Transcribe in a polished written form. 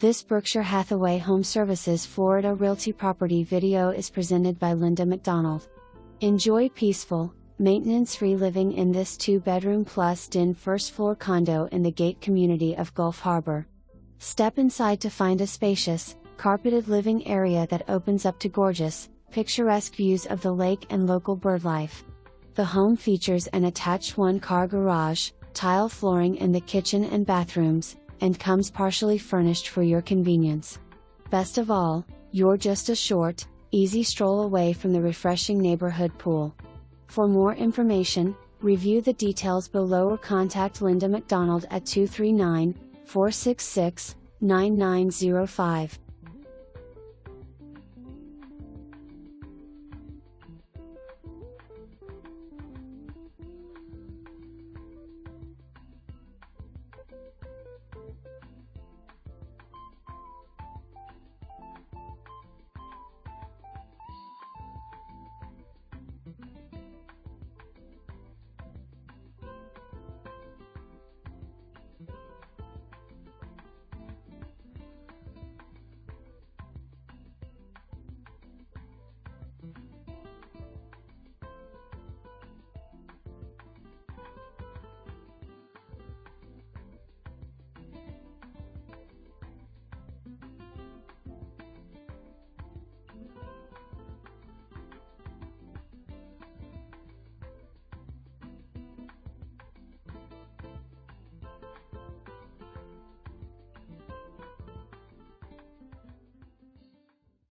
This Berkshire Hathaway HomeServices Florida Realty property video is presented by LindaMcDonald. Enjoy peaceful, maintenance-free living in this 2-bedroom plus den first-floor condo in the Gate community of Gulf Harbour. Step inside to find a spacious, carpeted living area that opens up to gorgeous, picturesque views of the lake and local birdlife. The home features an attached one-car garage, tile flooring in the kitchen and bathrooms, and comes partially furnished for your convenience. Best of all, you're just a short, easy stroll away from the refreshing neighborhood pool. For more information, review the details below or contact LindaMcDonald at 239-466-9905.